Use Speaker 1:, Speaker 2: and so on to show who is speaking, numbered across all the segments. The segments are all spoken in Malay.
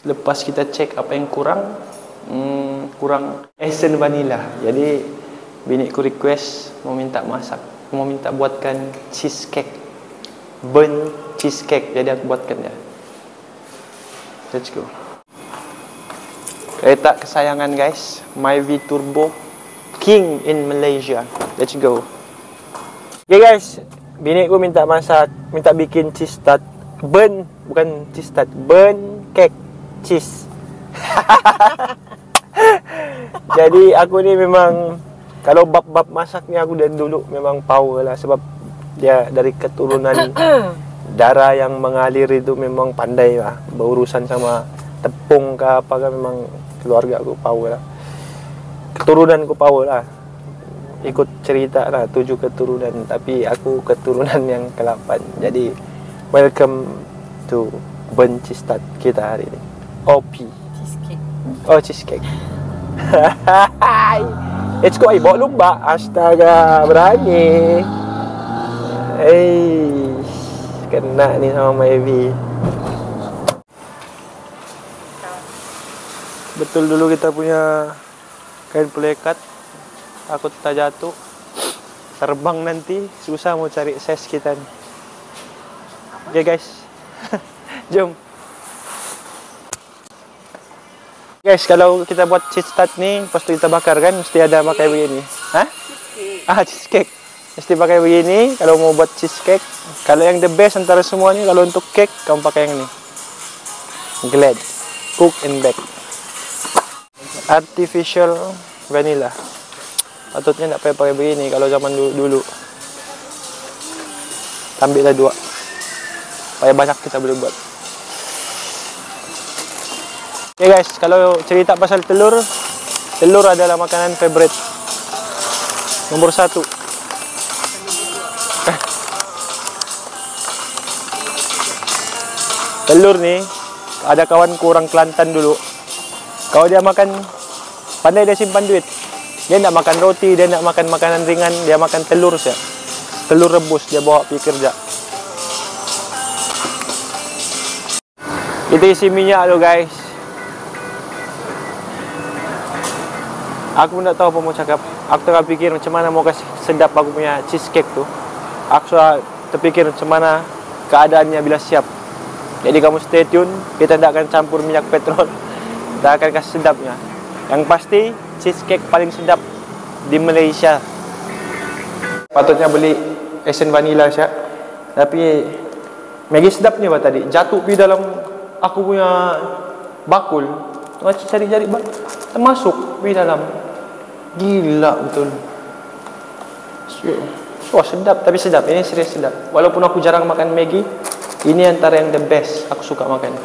Speaker 1: Lepas kita cek apa yang kurang, kurang essence vanilla. Jadi binikku request mau minta buatkan cheesecake, burnt cheesecake. Jadi aku buatkan dia. Let's go. Kereta kesayangan guys, Myvi Turbo King in Malaysia. Let's go. Okay guys, binikku minta bikin cheese tart, bukan cheese tart, burnt cake cheese. Jadi aku ni memang kalau bab-bab masak ni aku dari dulu memang power lah, sebab dia dari keturunan darah yang mengalir itu memang pandai lah berurusan sama tepung ke apa kan. Memang keluarga aku power lah, keturunan aku power lah. Ikut cerita lah 7 keturunan, tapi aku keturunan yang ke-8. Jadi welcome to burnt cheese tart kita hari ini. OP cheesecake. Oh, cheesecake. Let's go. Bawa lumba. Astaga, berani. Kena ni sama Myvi. Betul dulu kita punya kain pelekat. Takut tak jatuh. Terbang nanti susah mau cari size kita ni. Okay guys. Jom. Guys, kalau kita buat cheese tart ni, lepas tu kita bakar kan, mesti ada pakai begini. Hah? Cheesecake. Mesti pakai begini kalau mau buat cheesecake. Kalau yang the best antara semua ni, kalau untuk cake, kamu pakai yang ni. Glad. Cook and bake. Artificial vanilla. Patutnya tak payah pakai begini kalau zaman dulu. Ambillah 2. Supaya banyak kita boleh buat. Okay guys, kalau cerita pasal telur adalah makanan favorite nomor 1. Telur ni, ada kawanku orang Kelantan dulu. Kalau dia makan, pandai dia simpan duit. Dia nak makan roti, dia nak makan makanan ringan, dia makan telur saja. Telur rebus dia bawa pergi kerja. Kita isi minyak dulu guys. Aku pun tak tahu apa mau cakap. Aku tengah fikir macam mana mau kasih sedap aku punya cheesecake tu. Aku sudah terfikir macam mana keadaannya bila siap. Jadi kamu stay tune. Kita tidak akan campur minyak petrol. Kita akan kasih sedapnya. Yang pasti cheesecake paling sedap di Malaysia. Patutnya beli essence vanilla saja. Tapi Maggi sedapnya apa tadi? Jatuh di dalam aku punya bakul. Macam cari-cari termasuk di dalam. Gila betul. Wah sedap, tapi sedap. Ini serius sedap. Walaupun aku jarang makan Maggi, ini antara yang the best aku suka makan.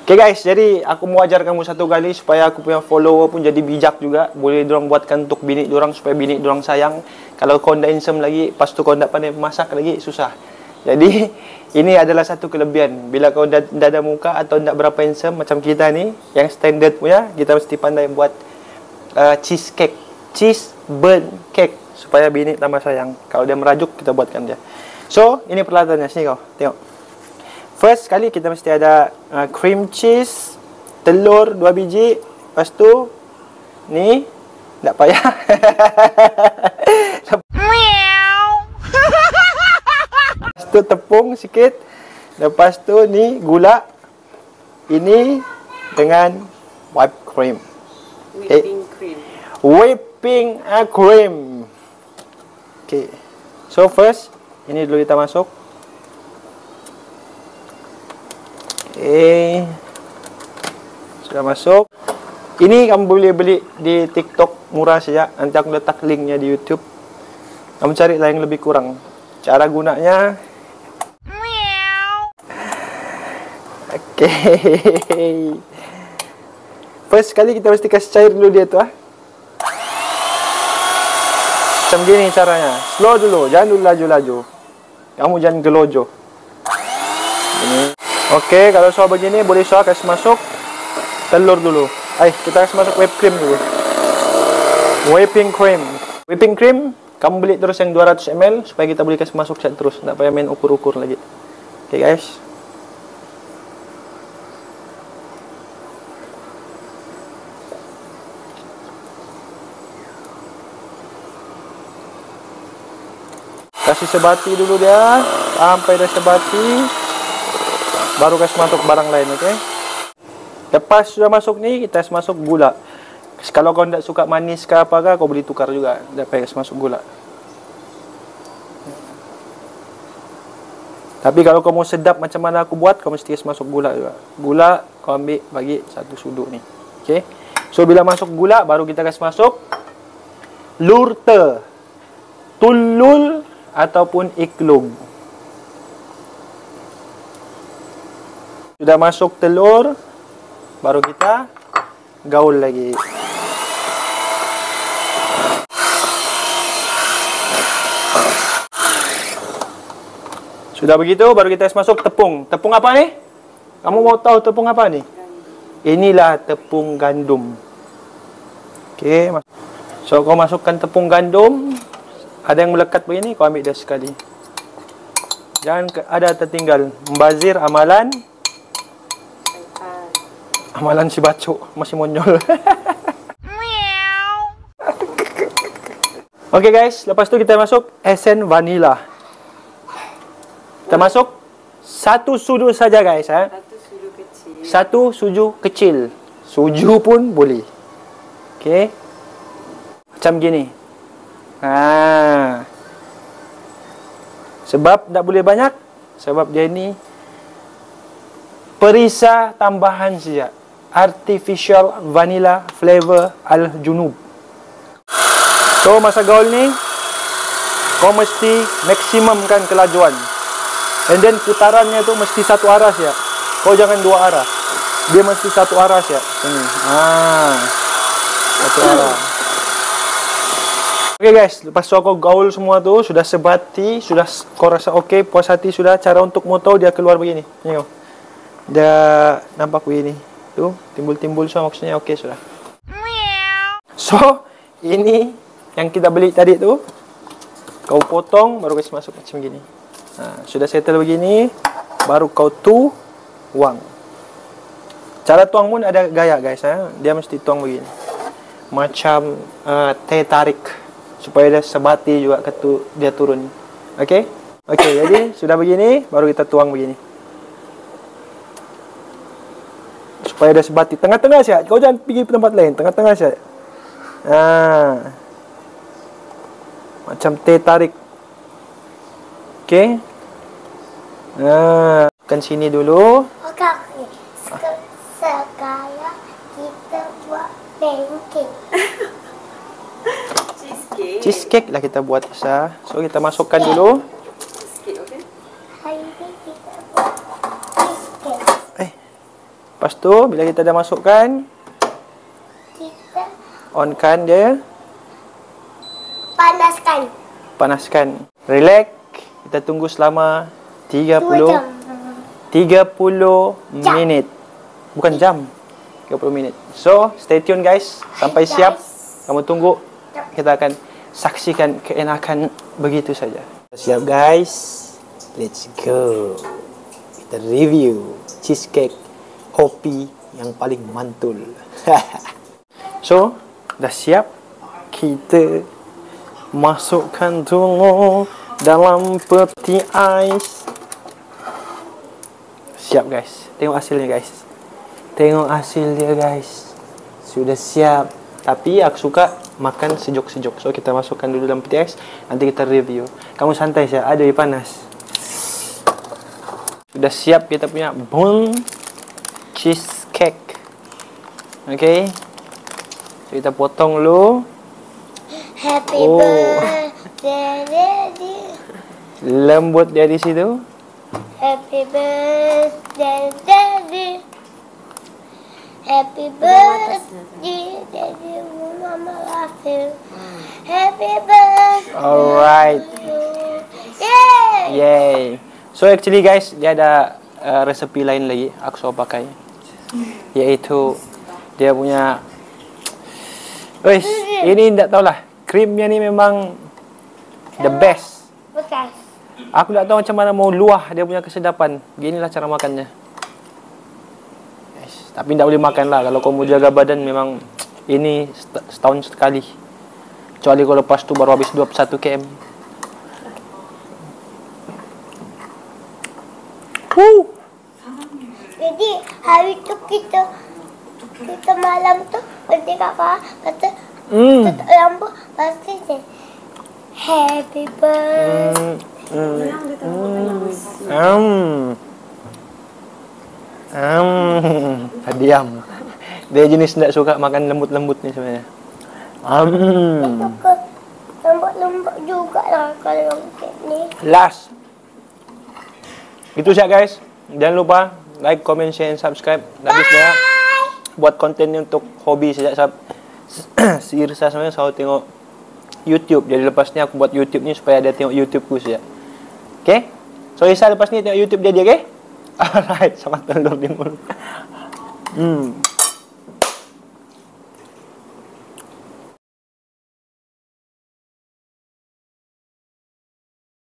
Speaker 1: Okay guys, jadi aku mau ajar kamu satu kali supaya aku punya follower pun jadi bijak juga. Boleh dorang buatkan untuk bini dorang supaya bini dorang sayang. Kalau kau ndak handsome lagi, pas tu kau ndak pandai masak lagi, susah. Jadi ini adalah satu kelebihan. Bila kau dah ada muka atau ndak berapa handsome macam kita ni, yang standard punya, kita mesti pandai buat cheesecake, cheese burnt cake supaya bini tambah sayang. Kalau dia merajuk, kita buatkan dia. So, ini peralatannya. Sini kau, tengok. First kali kita mesti ada cream cheese, telur 2 biji, lepas tu ni tak payah. Lepas tu tepung sikit. Lepas tu ni gula. Ini dengan whipped cream.
Speaker 2: Whipping cream.
Speaker 1: Whipping cream. Okay. So first, ini dulu kita masuk. Okay. Sudah masuk. Ini kamu boleh beli di TikTok murah saja. Nanti aku letak linknya di YouTube. Kamu cari lah yang lebih kurang. Cara gunanya. Okay. First kali kita mesti kasih cair dulu dia tu Macam gini caranya. Slow dulu, jangan dulu laju-laju. Kamu jangan gelojo. Ini. Okey, kalau soal begini boleh soal kasih masuk telur dulu. Kita kasih masuk whipped cream dulu. Whipping cream. Whipping cream, kamu beli terus yang 200 ml supaya kita boleh kasih masuk terus. Tak payah main ukur-ukur lagi. Okey guys. Kasih sebati dulu dia. Sampai dah sebati. Baru kasih masuk barang lain, okey? Lepas sudah masuk ni, kita kasih masuk gula. Kalau kau tak suka manis ke apa ke, kau boleh tukar juga. Dah kasih masuk gula. Tapi kalau kau mau sedap macam mana aku buat, kau mesti kasih masuk gula juga. Gula kau ambil bagi satu sudut ni. Okey. So bila masuk gula, baru kita kasih masuk lurte, tulul ataupun iklog. Sudah masuk telur, baru kita gaul lagi. Sudah begitu, baru kita masuk tepung. Tepung apa ni? Kamu mau tahu tepung apa ni? Inilah tepung gandum. Okey. So, kau masukkan tepung gandum. Ada yang melekat begini, kau ambil dia sekali. Jangan ada tertinggal. Membazir amalan. Amalan si bacuk. Masih monyol. Okey guys, lepas tu kita masuk esen vanila. Kita masuk satu sudu saja guys.
Speaker 2: Satu sudu kecil.
Speaker 1: Satu sudu kecil. Suju pun boleh. Okey. Macam gini. Sebab tak boleh banyak. Sebab dia ni perisa tambahan saja. Artificial vanilla flavor al-junub. So masa gaul ni, kau mesti maksimumkan kelajuan. And then putarannya tu mesti satu arah saja. Kau jangan dua arah. Dia mesti satu arah saja. Ini. Satu arah. Okay guys, lepas tu aku gaul semua tu, sudah sebati, sudah kau rasa okey, puas hati sudah. Cara untuk mau tahu dia keluar begini. Tengok. Dia nampak begini. Tu, timbul-timbul semua maksudnya okey sudah. So, ini yang kita beli tadi tu. Kau potong baru kasih masuk macam gini. Sudah settle begini, baru kau tuang. Cara tuang pun ada gaya guys. Dia mesti tuang begini. Macam teh tarik. Supaya dia sebati juga dia turun. Okey? Okey, jadi sudah begini, baru kita tuang begini. Supaya dia sebati. Tengah-tengah saja. Kau jangan pergi ke tempat lain. Tengah-tengah saja. Macam teh tarik. Okey? Kan sini dulu.
Speaker 3: Okey. Sekarang kita buat pancake.
Speaker 1: Cheesecake lah kita buat Isa. So kita masukkan dulu.
Speaker 2: Cheesecake, okey?
Speaker 3: Hari ini kita buat cheesecake.
Speaker 1: Lepas tu bila kita dah masukkan,
Speaker 3: Kita
Speaker 1: onkan dia,
Speaker 3: panaskan.
Speaker 1: panaskan. Relax. Kita tunggu selama 30 minit. Bukan jam. 30 minit. So, stay tune guys. Sampai siap. Kamu tunggu. Kita akan saksikan keenakan begitu saja. Siap guys. Let's go. Kita review cheesecake kopi yang paling mantul. So, dah siap. Kita masukkan dulu dalam peti ais. Siap guys. Tengok hasilnya guys. Tengok hasil dia guys. Sudah siap. Tapi aku suka makan sejuk-sejuk. So kita masukkan dulu dalam peti ais. Nanti kita review. Kamu santai saja. Aduh panas. Sudah siap kita punya bone cheesecake. Okay. So kita potong dulu.
Speaker 3: Happy birthday daddy.
Speaker 1: Lembut dia di situ.
Speaker 3: Happy birthday daddy. Happy birthday daddy. Mama love you. Happy birthday.
Speaker 1: Alright.
Speaker 3: Yay.
Speaker 1: Yay. So actually guys, dia ada resepi lain lagi aku suka pakai. Iaitu dia punya ini tak tahulah. Krimnya ni memang the best.
Speaker 3: Bekas.
Speaker 1: Aku tak tahu macam mana mau luah dia punya kesedapan. Beginilah cara makannya. Yes. Tapi tak boleh makan lah. Kalau kau mau jaga badan memang ini setahun sekali. Kecuali kalau lepas tu baru habis 21 km.
Speaker 3: Jadi hari tu kita malam tu berhenti kakak. Lepas tu tutup lampu. Lepas tu dia happy birthday.
Speaker 2: Yang dia tak makan nasi.
Speaker 1: Diam. Dia jenis tidak suka makan lembut-lembut ni sebenarnya.
Speaker 3: Suka lembut-lembut juga lah kalau kek ni.
Speaker 1: Last. Itu saja guys. Jangan lupa like, comment, share, and subscribe. Lagi saya buat konten ni untuk hobi sejak si Irsa sebenarnya selalu tengok YouTube. Jadi lepas ni aku buat YouTube ni supaya dia tengok YouTube ku saja. Okay? So Irsa lepas ni tengok YouTube dia, okay? Alright, sama telur di mulut.